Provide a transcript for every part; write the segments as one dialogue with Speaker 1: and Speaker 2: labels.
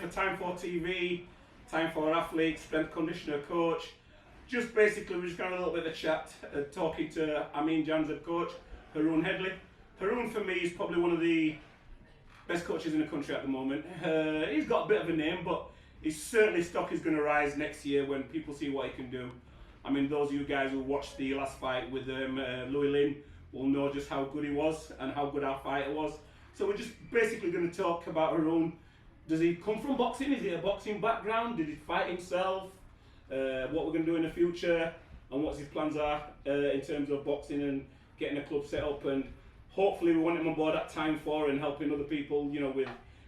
Speaker 1: for Time 4 TV, Time 4 Athlete, strength conditioner coach. Just basically, we're just having a little bit of a chat, talking to Amin Jan's head coach, Haroon Headley. Haroon for me is probably one of the best coaches in the country at the moment. He's got a bit of a name, but his certainly stock is going to rise next year when people see what he can do. I mean, those of you guys who watched the last fight with Louis Lin will know just how good he was and how good our fighter was. So we're just basically going to talk about Haroon. Does he come from boxing? Is he a boxing background? Did he fight himself? What we're going to do in the future and what his plans are in terms of boxing and getting a club set up, and hopefully we want him on board at Time 4 and helping other people, you know,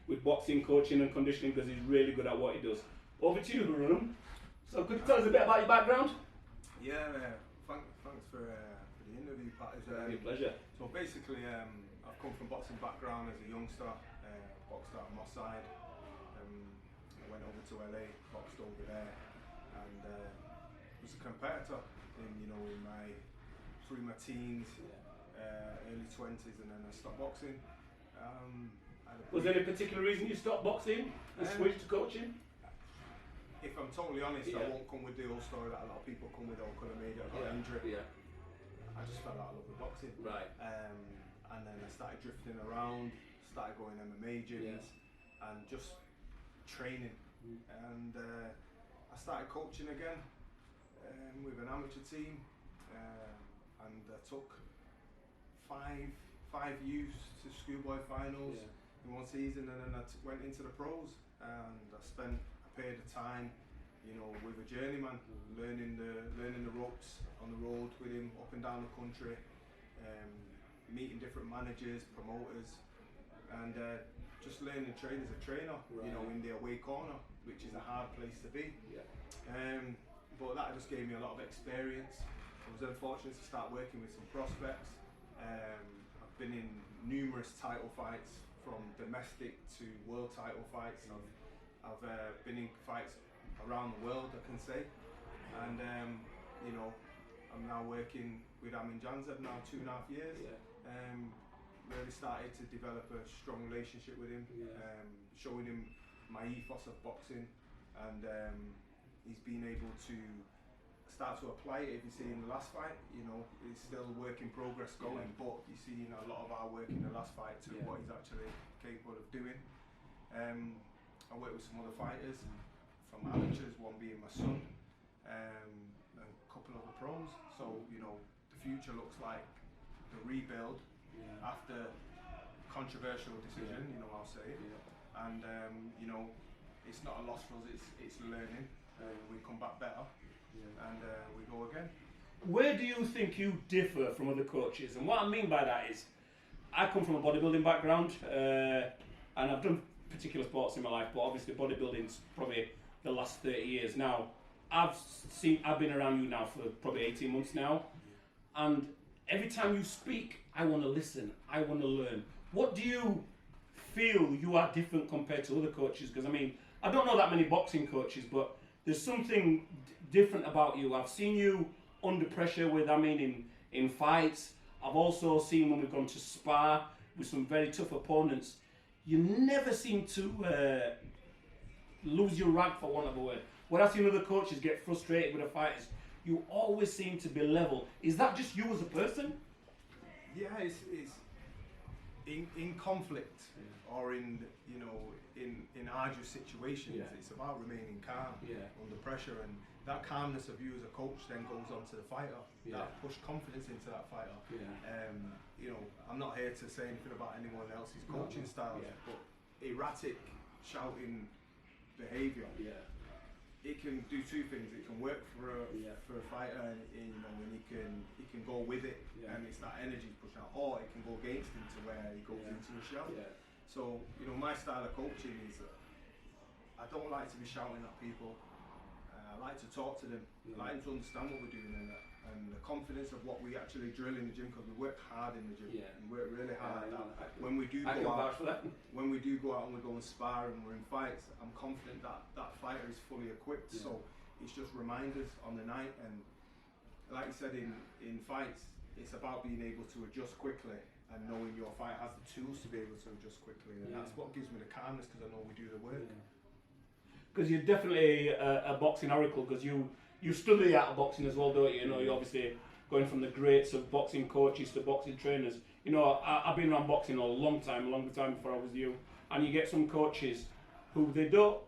Speaker 1: with boxing, coaching and conditioning, because he's really good at what he does. Over to you, Haroon. So could you tell us a bit about your background?
Speaker 2: Yeah, thanks for the interview, Pat. It's
Speaker 1: a pleasure.
Speaker 2: So basically, I've come from boxing background as a youngster, boxed out on my side. I went over to LA, boxed over there, and was a competitor in through my teens, early 20s, and then I stopped boxing.
Speaker 1: Was there any particular reason you stopped boxing and switched to coaching?
Speaker 2: If I'm totally honest, I won't come with the old story that a lot of people come with, could have made it, I got injured. I just fell out of love with boxing.
Speaker 1: Right.
Speaker 2: And then I started drifting around, started going MMA gyms, and just training. And I started coaching again with an amateur team, and I took five youths to schoolboy finals in one season, and then I went into the pros, and I spent a period of time, with a journeyman, learning the ropes on the road with him up and down the country, meeting different managers, promoters, and just learning to train as a trainer, in the away corner, which is a hard place to be. But that just gave me a lot of experience. I was unfortunate to start working with some prospects. I've been in numerous title fights, from domestic to world title fights. I've been in fights around the world, I can say, and I'm now working with Amin Janzeb now 2.5 years. Really started to develop a strong relationship with him, showing him my ethos of boxing, and he's been able to start to apply it. If you see in the last fight, it's still a work in progress going, but you see a lot of our work in the last fight to what he's actually capable of doing. I work with some other fighters from amateurs, one being my son, and a couple of the pros. So the future looks like the rebuild after controversial decision, I'll say, and it's not a loss for us, it's learning. We come back better, and we go again.
Speaker 1: Where do you think you differ from other coaches? And what I mean by that is, I come from a bodybuilding background, and I've done particular sports in my life, but obviously bodybuilding's probably the last 30 years. Now, I've been around you now for probably 18 months now, and every time you speak, I want to listen, I want to learn. What do you feel you are different compared to other coaches? Because I mean, I don't know that many boxing coaches, but there's something different about you. I've seen you under pressure with, in fights. I've also seen when we've gone to spar with some very tough opponents, you never seem to lose your rag, for want of a word. When I've seen other coaches get frustrated with the fighters, you always seem to be level. Is that just you as a person?
Speaker 2: Yeah, it's in conflict or in arduous situations. It's about remaining calm under pressure, and that calmness of you as a coach then goes on to the fighter. That push confidence into that fighter. I'm not here to say anything about anyone else's coaching styles, but erratic shouting behaviour, it can do two things. It can work for a fighter, and he can go with it, and it's that energy pushing out, or it can go against him to where he goes into a shout. So my style of coaching is, I don't like to be shouting at people. I like to talk to them. I like them to understand what we're doing, and the confidence of what we actually drill in the gym, because we work hard in the gym. We work really hard. When we do go out and we go and spar and we're in fights, I'm confident that fighter is fully equipped. So it's just reminders on the night, and like you said, in fights, it's about being able to adjust quickly and knowing your fighter has the tools to be able to adjust quickly, and that's what gives me the calmness, because I know we do the work.
Speaker 1: because you're definitely a boxing oracle, because you study the art of boxing as well, don't you? You know, you're obviously going from the greats of boxing coaches to boxing trainers. You know, I've been around boxing a long time before I was you, and you get some coaches who they don't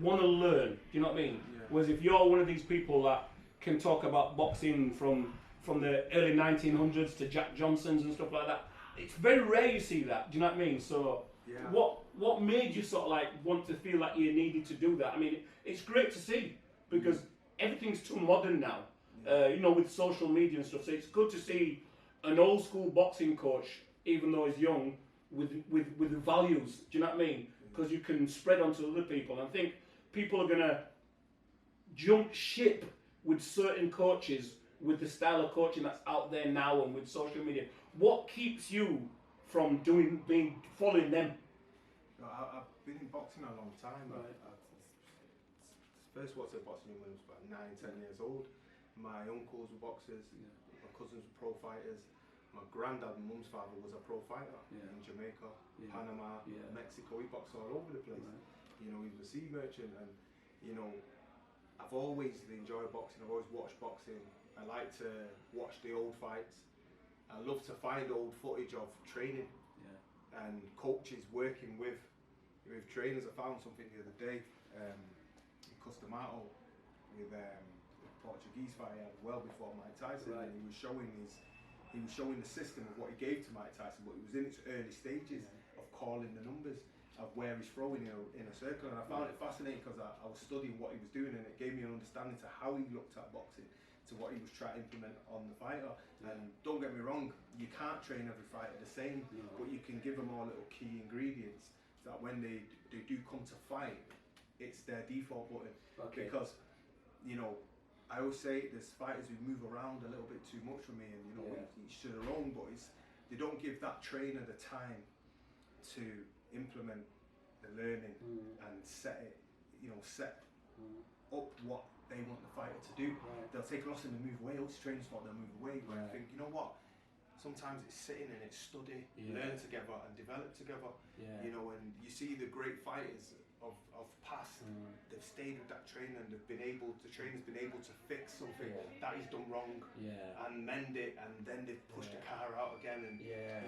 Speaker 1: want to learn. Do you know what I mean?
Speaker 2: Yeah.
Speaker 1: Whereas if you're one of these people that can talk about boxing from the early 1900s to Jack Johnson's and stuff like that, it's very rare you see that. Do you know what I mean? So
Speaker 2: Yeah.
Speaker 1: what made you sort of like want to feel like you needed to do that? I mean, it's great to see, because everything's too modern now. You know, with social media and stuff. So it's good to see an old school boxing coach, even though he's young, with the values. Do you know what I mean? Because you can spread onto other people. And I think people are gonna jump ship with certain coaches, with the style of coaching that's out there now and with social media. What keeps you from following them?
Speaker 2: I've been in boxing a long time.
Speaker 1: Right.
Speaker 2: First watched boxing when I was about 9, 10 years old. My uncles were boxers, my cousins were pro fighters. My granddad and mum's father was a pro fighter in Jamaica, Panama, Mexico. He boxed all over the place.
Speaker 1: Right.
Speaker 2: You know, he was a sea merchant, and you know, I've always enjoyed boxing. I've always watched boxing. I like to watch the old fights. I love to find old footage of training and coaches working with trainers. I found something the other day in Custamato with a Portuguese fighter well before Mike Tyson, and he was showing the system of what he gave to Mike Tyson, but it was in its early stages of calling the numbers of where he's throwing in a circle, and I found it fascinating because I was studying what he was doing, and it gave me an understanding to how he looked at boxing, to what he was trying to implement on the fighter. And don't get me wrong, you can't train every fighter the same, but you can give them all little key ingredients that when they do come to fight, it's their default button. Because, you know, I always say there's fighters who move around a little bit too much for me, and you know, each to their own, but they don't give that trainer the time to implement the learning and set up what they want the fighter to do. They'll take a loss and they move away. It's trainers' fault, they'll move away. Where I think, you know what? Sometimes it's sitting and it's study, learn together and develop together. You know, and you see the great fighters of past, they've stayed with that trainer, and the trainer's been able to fix something that he's done wrong and mend it, and then they've pushed the car out again, and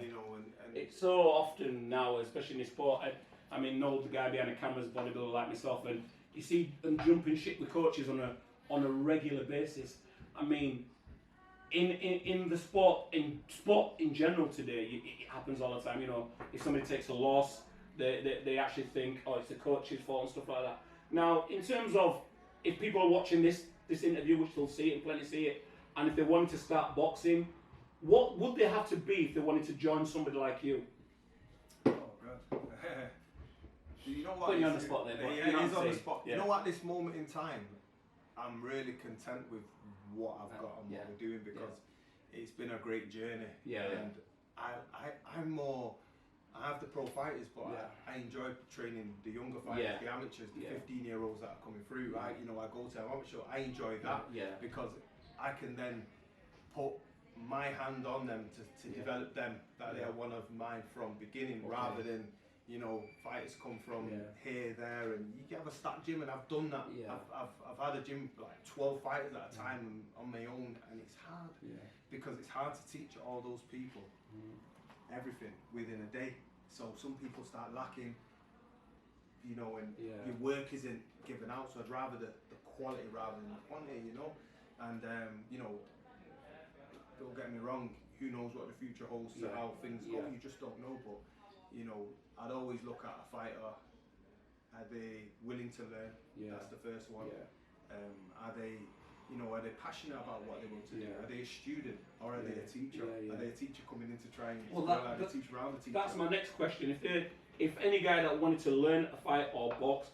Speaker 2: you know, and
Speaker 1: it's so often now, especially in sport. I mean, know the guy behind the camera's bodybuilder like myself, and you see them jumping ship with coaches on a regular basis. I mean, in the sport in general today, it happens all the time. You know, if somebody takes a loss, they actually think, oh, it's the coach's fault and stuff like that. Now, in terms of if people are watching this interview, which they'll see it and plenty see it, and if they wanted to start boxing, what would they have to be if they wanted to join somebody like you?
Speaker 2: Oh God. You know what?
Speaker 1: Putting you on the spot there, but
Speaker 2: it is on the spot. You know, at this moment in time, I'm really content with what I've got and what we're doing, because it's been a great journey. And I have the pro fighters, but I enjoy training the younger fighters, the amateurs, the 15-year-olds that are coming through. Right? You know, I go to an amateur. I enjoy that because I can then put my hand on them to develop them, that they are one of mine from beginning, rather than, you know, fighters come from here, there, and you have a stacked gym, and I've done that. I've had a gym like 12 fighters at a time on my own, and it's hard because it's hard to teach all those people everything within a day. So some people start lacking, you know, and your work isn't given out. So I'd rather the quality rather than the quantity, you know. And you know, don't get me wrong, who knows what the future holds to how things go, you just don't know. But you know, I'd always look at a fighter, are they willing to learn? That's the first one. Are they, you know, are they passionate about what they want to do? Are they a student, or are they a teacher? Are they a teacher coming in to try and teach around the teacher?
Speaker 1: That's my next question. If any guy that wanted to learn a fight or box,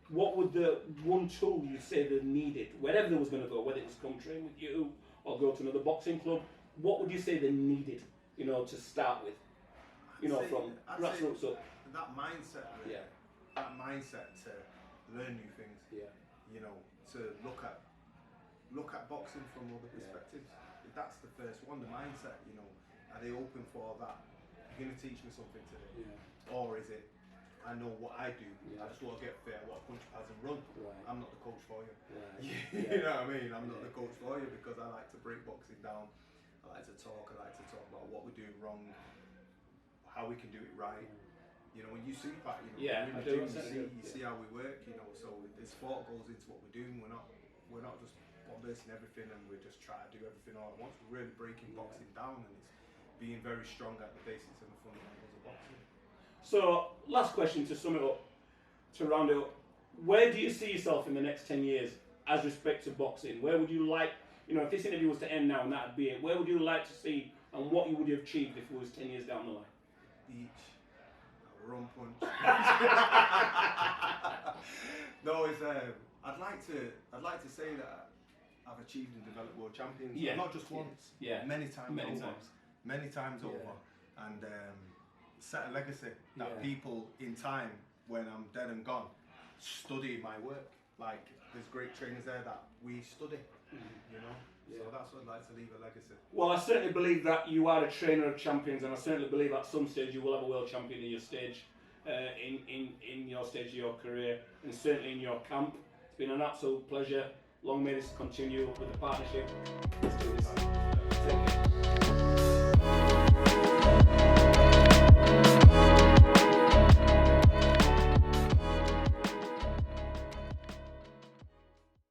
Speaker 1: what would the one tool you say they needed, wherever they was going to go, whether it was come train with you or go to another boxing club, what would you say they needed, you know, to start with? You know, from grassroots up.
Speaker 2: That mindset, really. That mindset to learn new things. You know, to look at boxing from other perspectives. That's the first one, the mindset. You know, are they open for that? You're going to teach me something today, or is it I know what I do.
Speaker 3: Yeah.
Speaker 2: I just want to get fit, I want to punch pads and run.
Speaker 3: Right.
Speaker 2: I'm not the coach for you.
Speaker 3: Right.
Speaker 2: You know what I mean? I'm not the coach for you because I like to break boxing down. I like to talk about what we're doing wrong, how we can do it right. You know, when you see that, you know,
Speaker 3: Yeah,
Speaker 2: in
Speaker 3: I
Speaker 2: the
Speaker 3: do.
Speaker 2: gym, you see how we work, you know, so there's thought goes into what we're doing. We're not just bombasting everything and we're just trying to do everything all at once. We're really breaking boxing down, and it's being very strong at the basics and the fundamentals of boxing.
Speaker 1: So, last question to sum it up, to round it up. Where do you see yourself in the next 10 years as respect to boxing? Where would you like, you know, if this interview was to end now and that'd be it, where would you like to see and what you would have achieved if it was 10 years down the line?
Speaker 2: Beach, a rum punch. No, it's I'd like to say that I've achieved and developed world champions.
Speaker 1: Yeah.
Speaker 2: Not just once.
Speaker 1: Yeah.
Speaker 2: Many times
Speaker 1: Many
Speaker 2: over.
Speaker 1: times.
Speaker 2: Many times
Speaker 3: Yeah.
Speaker 2: over. And set a legacy that
Speaker 3: Yeah.
Speaker 2: people in time, when I'm dead and gone, study my work. Like there's great trainers there that we study. You know.
Speaker 3: Yeah.
Speaker 2: So that's what I'd like to leave a legacy.
Speaker 1: Well, I certainly believe that you are a trainer of champions, and I certainly believe at some stage you will have a world champion in your stage, in your stage of your career, and certainly in your camp. It's been an absolute pleasure. Long may this continue with the partnership. Let's do this.